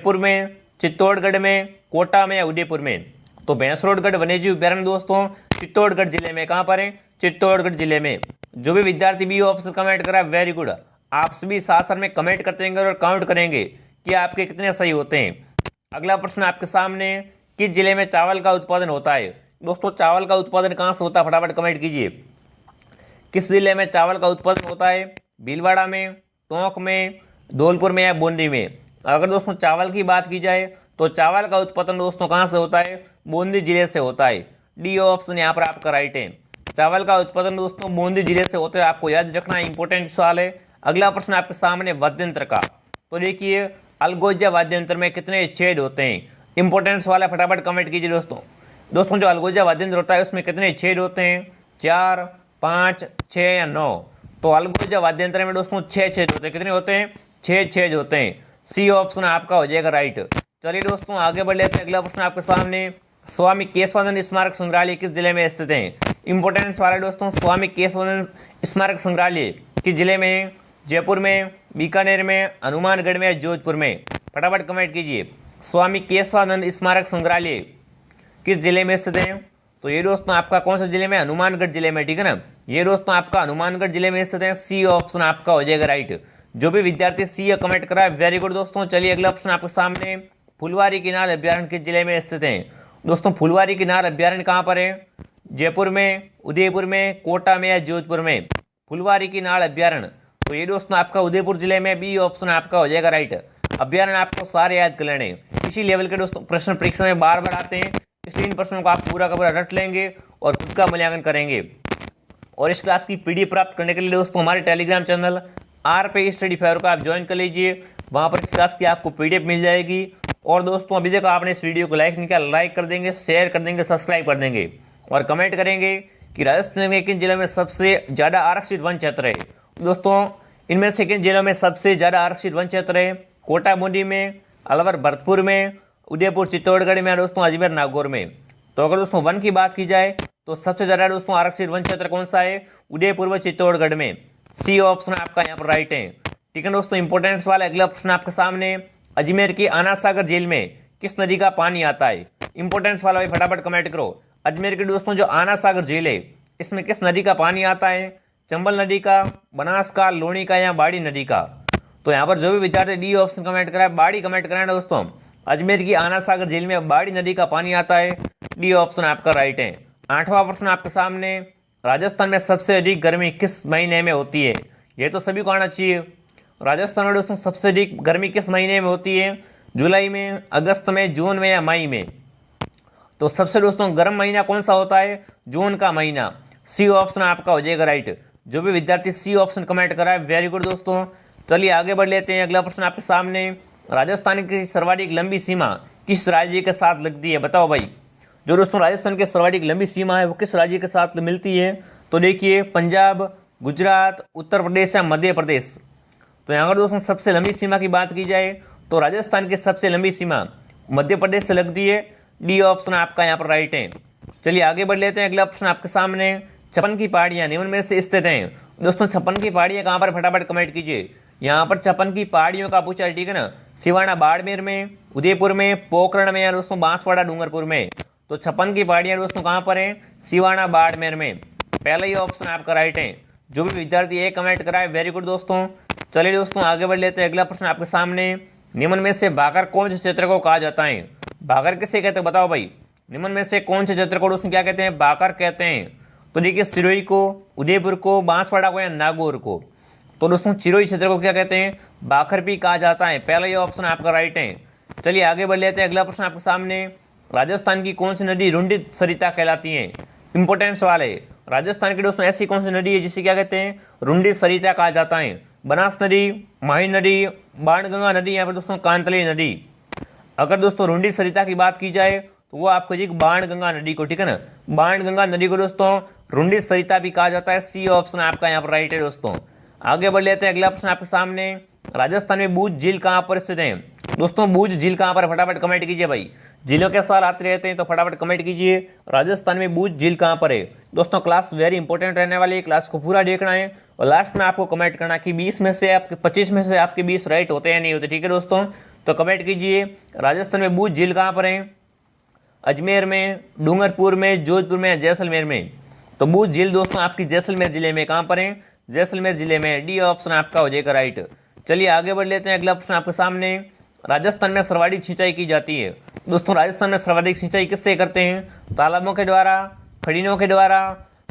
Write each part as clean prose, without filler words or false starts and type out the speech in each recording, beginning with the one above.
जयपुर में, चित्तौड़गढ़ में, कोटा में या उदयपुर में? तो भैंसरोडगढ़ वन्यजीव अभ्यारण्य दोस्तों चित्तौड़गढ़ जिले में। कहाँ पर है? चित्तौड़गढ़ जिले में। जो भी विद्यार्थी बी ऑप्शन कमेंट करा वेरी गुड। आप सभी साथ साथ में कमेंट करते रहेंगे और काउंट करेंगे कि आपके कितने सही होते हैं। अगला प्रश्न आपके सामने, किस जिले में चावल का उत्पादन होता है? दोस्तों चावल का उत्पादन कहाँ से होता है? फटाफट कमेंट कीजिए। किस जिले में चावल का उत्पादन होता है? भीलवाड़ा में, टोंक में, धौलपुर में या बूंदी में? अगर दोस्तों चावल की बात की जाए तो चावल का उत्पादन दोस्तों कहाँ से होता है? बूंदी जिले से होता है। डी ऑप्शन यहाँ पर आपका राइट है। चावल का उत्पादन दोस्तों बूंदी जिले से होता है। आपको याद रखना इंपॉर्टेंट सवाल है। अगला प्रश्न आपके सामने वाद्यंत्र का। तो देखिए अलगोजा वाद्यंत्र में कितने छेद होते हैं? इंपॉर्टेंट सवाल है, फटाफट कमेंट कीजिए दोस्तों जो अलगोजा वाद्यंत्र होता है उसमें कितने छेद होते हैं? 4, 5, 6 या 9? तो अलगोजा वाद्यंत्र में दोस्तों 6 छेद होते हैं। कितने होते हैं? 6 छेद होते हैं। सी ऑप्शन आपका हो जाएगा राइट। चलिए दोस्तों आगे बढ़ लेते हैं। अगला प्रश्न आपके सामने, स्वामी केशवानंद स्मारक संग्रहालय किस जिले में स्थित है? इंपॉर्टेंट सवाल है दोस्तों। स्वामी केशवानंद स्मारक संग्रहालय किस जिले में है? जयपुर में, बीकानेर में, हनुमानगढ़ में या जोधपुर में? फटाफट कमेंट कीजिए। स्वामी केशवानंद स्मारक संग्रहालय किस जिले में स्थित है? तो ये दोस्तों आपका कौन से जिले में? हनुमानगढ़ जिले में, ठीक है ना। ये दोस्तों आपका हनुमानगढ़ जिले में स्थित है। सी ऑप्शन आपका हो जाएगा राइट। जो भी विद्यार्थी सी कमेंट करा है वेरी गुड दोस्तों। चलिए अगला ऑप्शन आपके सामने, फुलवारी किनार अभ्यारण्य किस जिले में स्थित है? दोस्तों फुलवारी किनार अभ्यारण्य कहाँ पर है? जयपुर में, उदयपुर में, कोटा में या जोधपुर में? फुलवारी किनार अभ्यारण्य तो ये दोस्तों आपका उदयपुर जिले में। बी ऑप्शन आपका हो जाएगा राइट। अभ्यारण्य आपको सारे याद कर लेने। इसी लेवल के दोस्तों प्रश्न परीक्षा में बार बार आते हैं, इसलिए इन प्रश्नों को आप पूरा का पूरा रट लेंगे और खुद का मूल्यांकन करेंगे। और इस क्लास की पीडीएफ प्राप्त करने के लिए दोस्तों हमारे Telegram channel RP study fair को आप ज्वाइन कर लीजिए। वहाँ पर इस क्लास की आपको पीडीएफ मिल जाएगी। और दोस्तों अभी तक आपने इस वीडियो को लाइक नहीं किया, लाइक कर देंगे, शेयर कर देंगे, सब्सक्राइब कर देंगे और कमेंट करेंगे कि राजस्थान में किन जिलों में सबसे ज़्यादा आरक्षित वन क्षेत्र है। दोस्तों इनमें से किन जिलों में सबसे ज़्यादा आरक्षित वन क्षेत्र है? कोटा बूंदी में, अलवर भरतपुर में, उदयपुर चित्तौड़गढ़ में, दोस्तों अजमेर नागौर में? तो अगर दोस्तों वन की बात की जाए तो सबसे ज़्यादा दोस्तों आरक्षित वन क्षेत्र कौन सा है? उदयपुर व चित्तौड़गढ़ में। सी ऑप्शन आपका यहाँ पर राइट है। ठीक है दोस्तों इंपॉर्टेंट सवाल। अगला प्रश्न आपके सामने, अजमेर की आना सागर झील में किस नदी का पानी आता है? इंपॉर्टेंट सवाल भाई फटाफट कमेंट करो। अजमेर की दोस्तों जो आना सागर झील है इसमें किस नदी का पानी आता है? चंबल नदी का, बनास का, लूणी का या बाड़ी नदी का? तो यहाँ पर जो भी विद्यार्थी डी ऑप्शन कमेंट कराए बाड़ी कमेंट कराए ना दोस्तों। अजमेर की आना सागर झील में बाड़ी नदी का पानी आता है। डी ऑप्शन आपका राइट है। 8वां प्रश्न आपके सामने, राजस्थान में सबसे अधिक गर्मी किस महीने में होती है? ये तो सभी को आना चाहिए। राजस्थान में दोस्तों सबसे अधिक गर्मी किस महीने में होती है? जुलाई में, अगस्त में, जून में या मई में? तो सबसे दोस्तों गर्म महीना कौन सा होता है? जून का महीना। सी ऑप्शन आपका हो जाएगा राइट। जो भी विद्यार्थी सी ऑप्शन कमेंट करा है वेरी गुड दोस्तों। चलिए आगे बढ़ लेते हैं। अगला प्रश्न आपके सामने, राजस्थान की सर्वाधिक लंबी सीमा किस राज्य के साथ लगती है? बताओ भाई। जो दोस्तों राजस्थान की सर्वाधिक लंबी सीमा है वो किस राज्य के साथ मिलती है? तो देखिए पंजाब, गुजरात, उत्तर प्रदेश या मध्य प्रदेश? तो यहाँ पर दोस्तों सबसे लंबी सीमा की बात की जाए तो राजस्थान की सबसे लंबी सीमा मध्य प्रदेश से लगती है। डी ऑप्शन आपका यहाँ पर राइट है। चलिए आगे बढ़ लेते हैं। अगला प्रश्न आपके सामने, छप्पन की पहाड़ियाँ निम्न में से स्थित हैं। दोस्तों छप्पन की पहाड़ियाँ कहाँ पर? फटाफट कमेंट कीजिए। यहाँ पर छप्पन की पहाड़ियों का पूछा है, ठीक है ना। सिवाना बाड़मेर में, उदयपुर में, पोखरण में या दोस्तों बांसवाड़ा डूंगरपुर में? तो छप्पन की पहाड़ियाँ दोस्तों कहाँ पर है? सिवाना बाड़मेर में। पहला ही ऑप्शन आपका राइट है। जो भी विद्यार्थी एक कमेंट कराए वेरी गुड दोस्तों। चलिए दोस्तों आगे बढ़ लेते हैं। अगला प्रश्न आपके सामने, निम्न में से भाकर कौन से क्षेत्र को कहा जाता है? भाकर किसे कहते हैं बताओ भाई। निम्न में से कौन से क्षेत्र को दोस्तों क्या कहते हैं? भाकर कहते हैं। तो देखिए सिरोही को, उदयपुर को, बांसवाड़ा को या नागौर को? तो दोस्तों चिरोही क्षेत्र को क्या कहते हैं? भाकर भी कहा जाता है। पहला ये ऑप्शन आपका राइट है। चलिए आगे बढ़ लेते हैं। अगला प्रश्न आपके सामने, राजस्थान की कौन सी नदी रुंडी सरिता कहलाती है? इंपॉर्टेंट सवाल है। राजस्थान की दोस्तों ऐसी कौन सी नदी है जिसे क्या कहते हैं? रुंडी सरिता कहा जाता है? बनास नदी, माही नदी, बाणगंगा नदी या फिर दोस्तों कांतली नदी? अगर दोस्तों रुंडी सरिता की बात की जाए तो वो आपको जी बाणगंगा नदी को, ठीक है ना। बाणगंगा नदी को दोस्तों रुंडी सरिता भी कहा जाता है। सी ऑप्शन आपका यहाँ पर राइट है दोस्तों। आगे बढ़ लेते हैं। अगला प्रश्न आपके सामने, राजस्थान में बूझ झील कहाँ पर स्थित है? दोस्तों बूझ झील कहाँ पर? फटाफट कमेंट कीजिए भाई। झीलों के सवाल आते रहते हैं तो फटाफट कमेंट कीजिए। राजस्थान में बूझ झील कहाँ पर है? दोस्तों क्लास वेरी इंपॉर्टेंट रहने वाली है, क्लास को पूरा देखना है और लास्ट में आपको कमेंट करना कि 20 में से आपके 25 में से आपके 20 राइट होते हैं या नहीं होते, ठीक है दोस्तों। तो कमेंट कीजिए। राजस्थान में बूझ झील कहाँ पर है? अजमेर में, डूंगरपुर में, जोधपुर में या जैसलमेर में? तो बूझ झील दोस्तों आपकी जैसलमेर जिले में। कहाँ पर है? जैसलमेर जिले में। डी ऑप्शन आपका हो जाएगा राइट। चलिए आगे बढ़ लेते हैं। अगला प्रश्न आपके सामने, राजस्थान में सर्वाधिक सिंचाई की जाती है। दोस्तों राजस्थान में सर्वाधिक सिंचाई किससे करते हैं? तालाबों के द्वारा, खड़ीनों के द्वारा,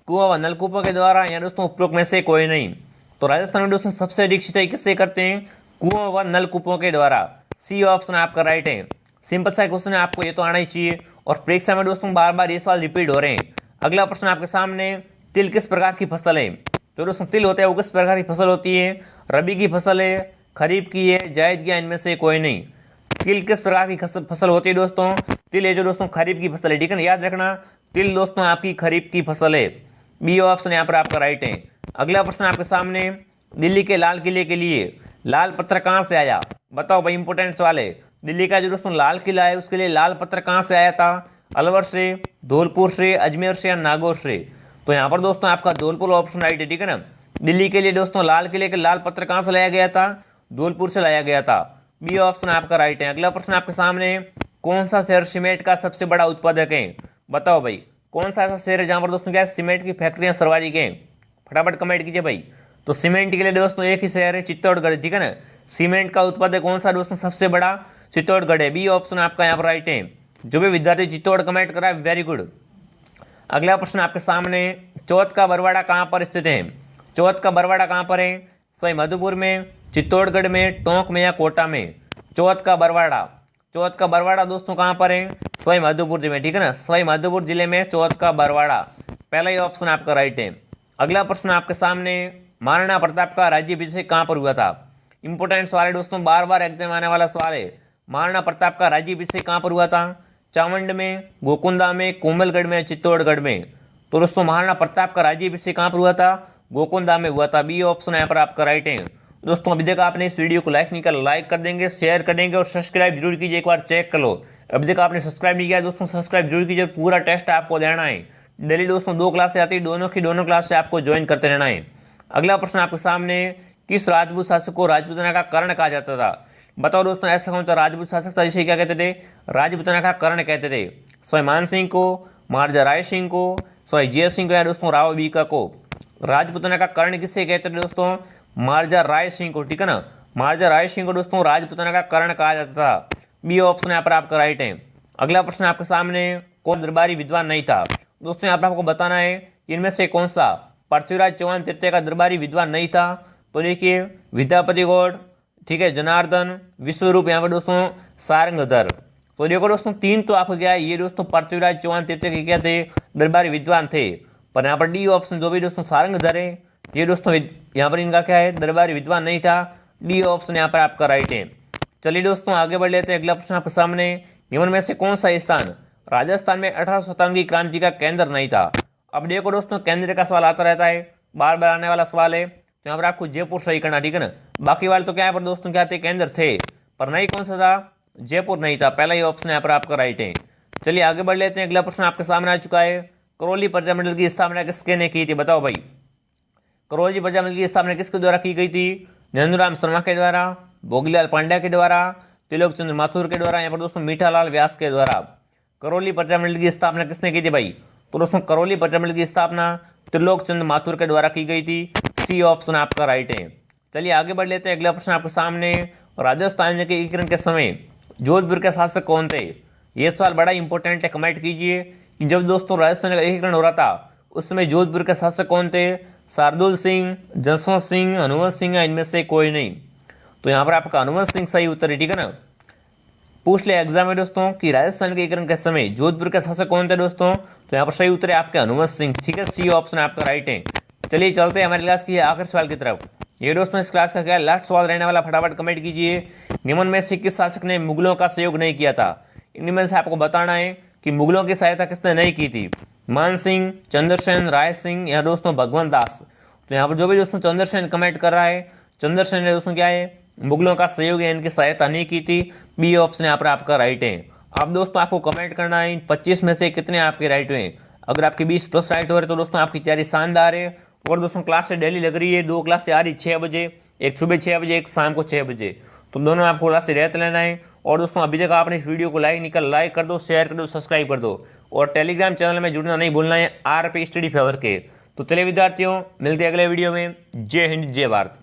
कुआं व नलकूपों के द्वारा, या दोस्तों उपरोक्त में से कोई नहीं। तो राजस्थान में दोस्तों सबसे अधिक सिंचाई किससे करते हैं? कुआं व नलकूपों के द्वारा। सी ऑप्शन आपका राइट है। सिंपल सा क्वेश्चन है, आपको ये तो आना ही चाहिए और परीक्षा में दोस्तों बार बार ये सवाल रिपीट हो रहे हैं। अगला प्रश्न आपके सामने, तिल किस प्रकार की फसल है? तो दोस्तों तिल होता है वो किस प्रकार की फसल होती है? रबी की फसल है, खरीफ की है, जायद की, इनमें से कोई नहीं। तिल किस प्रकार की फसल होती है दोस्तों? तिल है जो दोस्तों खरीफ की फसल है, ठीक है ना, याद रखना। तिल दोस्तों आपकी खरीफ की फसल है। बी ऑप्शन यहाँ पर आपका राइट है। अगला प्रश्न आपके सामने, दिल्ली के लाल किले के लिए लाल पत्थर कहाँ से आया? बताओ भाई, इंपॉर्टेंट सवाल है। दिल्ली का जो दोस्तों लाल किला है उसके लिए लाल पत्थर कहाँ से आया था? अलवर से, धौलपुर से, अजमेर से या नागौर से? तो यहाँ पर दोस्तों आपका धौलपुर ऑप्शन राइट है, ठीक है ना। दिल्ली के लिए दोस्तों लाल किले के लाल पत्थर कहाँ से लाया गया था? धौलपुर से लाया गया था। बी ऑप्शन आपका राइट है। अगला प्रश्न आपके सामने, कौन सा शहर सीमेंट का सबसे बड़ा उत्पादक है? बताओ भाई, कौन सा ऐसा शहर है जहाँ पर दोस्तों क्या है सीमेंट की फैक्ट्रियाँ सर्वाधिक हैं? फटाफट कमेंट कीजिए भाई। तो सीमेंट के लिए दोस्तों एक ही शहर है, चित्तौड़गढ़, ठीक है ना। सीमेंट का उत्पादक कौन सा दोस्तों सबसे बड़ा? चित्तौड़गढ़ है। बी ऑप्शन आपका यहाँ पर राइट है। जो भी विद्यार्थी चित्तौड़ कमेंट करा है वेरी गुड। अगला प्रश्न आपके सामने, चौथ का बरवाड़ा कहाँ पर स्थित है? चौथ का बरवाड़ा कहाँ पर है? सवाई माधोपुर में, चित्तौड़गढ़ में, टोंक में या कोटा में? चौथ का बरवाड़ा दोस्तों कहाँ पर है? सवाई माधोपुर जिले में, ठीक है ना। सवाई माधोपुर जिले में चौथ का बरवाड़ा। पहला ही ऑप्शन आपका राइट है। अगला प्रश्न आपके सामने, महाराणा प्रताप का राज्याभिषेक कहाँ पर हुआ था? इंपोर्टेंट सवाल है दोस्तों, बार बार एग्जाम आने वाला सवाल है। महाराणा प्रताप का राज्याभिषेक कहाँ पर हुआ था? चावंड में, गोकुंदा में, कोमलगढ़ में, चित्तौड़गढ़ में? तो दोस्तों महाराणा प्रताप का राज्याभिषेक कहाँ पर हुआ था? गोकुंदा में हुआ था। बी ऑप्शन यहाँ पर आपका राइट है। दोस्तों अभी तक आपने इस वीडियो को लाइक नहीं किया, लाइक कर देंगे, शेयर कर देंगे और सब्सक्राइब जरूर कीजिए। एक बार चेक कर लो, अभी तक आपने सब्सक्राइब नहीं किया दोस्तों सब्सक्राइब जरूर कीजिए। पूरा टेस्ट आपको देना है। डेली दोस्तों 2 क्लास आती है, दोनों क्लास से आपको ज्वाइन करते रहना है। अगला प्रश्न आपके सामने, किस राजपूत शासक को राजपूताना का कर्ण कहा जाता था? बताओ दोस्तों, ऐसा कौन सा राजपूत शासक था जिसे क्या कहते थे? राजपूताना का कर्ण कहते थे। सवाई मान सिंह को, महाराजा राय सिंह को, सवाई जय सिंह को या दोस्तों राव बीका को? राजपूताना का कर्ण किससे कहते थे दोस्तों? महाराजा राय सिंह को, ठीक है ना। महाराजा राय सिंह को दोस्तों राजपूताना का कर्ण कहा जाता था। बी ऑप्शन यहाँ पर आपका राइट है। अगला प्रश्न आपके सामने, कौन दरबारी विद्वान नहीं था? दोस्तों यहाँ पर आपको बताना है इनमें से कौन सा पृथ्वीराज चौहान तृतीय का दरबारी विद्वान नहीं था। तो देखिए, विद्यापति गौड़, ठीक है, जनार्दन, विश्वरूप, यहाँ पर दोस्तों सारंगधर। तो देखो दोस्तों 3 तो आपको क्या है, ये दोस्तों पृथ्वीराज चौहान तृतीय के क्या थे? दरबारी विद्वान थे। पर यहाँ पर डी ऑप्शन जो भी दोस्तों सारंगधर है, ये दोस्तों यहाँ पर इनका क्या है? दरबारी विद्वान नहीं था। डी ऑप्शन यहाँ पर आपका राइट है। चलिए दोस्तों आगे बढ़ लेते हैं। अगला प्रश्न आपके सामने, निम्न में से कौन सा स्थान राजस्थान में 1857 की क्रांति का केंद्र नहीं था? अब देखो दोस्तों, केंद्र का सवाल आता रहता है, बार बार आने वाला सवाल है। तो यहाँ पर आपको जयपुर सही करना, ठीक है ना। बाकी वाले तो क्या है पर दोस्तों क्या थे? केंद्र थे, पर नहीं कौन सा था? जयपुर नहीं था। पहला ही ऑप्शन यहाँ पर आपका राइट है। चलिए आगे बढ़ लेते हैं। अगला प्रश्न आपके सामने आ चुका है, करौली प्रजामंडल की स्थापना किसके ने की थी? बताओ भाई, करौली प्रजामंडल की स्थापना किसके द्वारा की गई थी? नंदूराम शर्मा के द्वारा, भोगीलाल पांड्या के द्वारा, तिलक चंद्र माथुर के द्वारा, यहाँ पर दोस्तों मीठालाल व्यास के द्वारा। करौली प्रजामंडल की स्थापना किसने की थी भाई? तो दोस्तों करौली प्रजामंडल की स्थापना त्रिलोक चंद्र माथुर के द्वारा की गई थी। सी ऑप्शन आपका राइट है। चलिए आगे बढ़ लेते हैं। अगला प्रश्न आपके सामने, राजस्थान के एकीकरण के समय जोधपुर के शासक कौन थे? ये सवाल बड़ा इंपॉर्टेंट है, कमेंट कीजिए कि जब दोस्तों राजस्थान का एकीकरण हो रहा था उस समय जोधपुर के शासक कौन थे? शार्दुल सिंह, जसवंत सिंह, हनुमंत सिंह, इनमें से कोई नहीं। तो यहाँ पर आपका हनुमंत सिंह सही उत्तर है, ठीक है ना। पूछ ले एग्जाम में दोस्तों कि राजस्थान के एकीकरण के समय जोधपुर के शासक कौन थे दोस्तों? तो यहाँ पर सही उत्तर है आपके हनुमंत सिंह, ठीक है। सी ऑप्शन आपका राइट है। चलिए चलते हैं हमारी क्लास की आखिरी सवाल की तरफ। ये दोस्तों इस क्लास का क्या लास्ट सवाल रहने वाला, फटाफट कमेंट कीजिए। निम्न में से किस शासक ने मुगलों का सहयोग नहीं किया था? इनमें से आपको बताना है कि मुगलों की सहायता किसने नहीं की थी? मान सिंह, चंद्रसेन, राय सिंह या दोस्तों भगवंत दास? तो यहाँ पर जो भी दोस्तों चंद्रसेन कमेंट कर रहा है, चंद्रसेन ने दोस्तों क्या है? मुगलों का सहयोग है, इनकी सहायता नहीं की थी। बी ऑप्शन यहाँ पर आपका राइट है। अब दोस्तों आपको कमेंट करना है 25 में से कितने आपके राइट हुए। अगर आपके 20+ राइट हो रहे तो दोस्तों आपकी तैयारी शानदार है। और दोस्तों क्लास से डेली लग रही है, 2 क्लास से आ रही 6 बजे, एक सुबह 6 बजे, एक शाम को 6 बजे। तो दोनों में आपको क्लास रहते लेना है। और दोस्तों अभी तक आपने इस वीडियो को लाइक कर दो, शेयर कर दो, सब्सक्राइब कर दो और टेलीग्राम चैनल में जुड़ना नहीं भूलना है RP स्टडी फेवर के। तो चलिए विद्यार्थियों, मिलते हैं अगले वीडियो में। जय हिंद, जय भारत।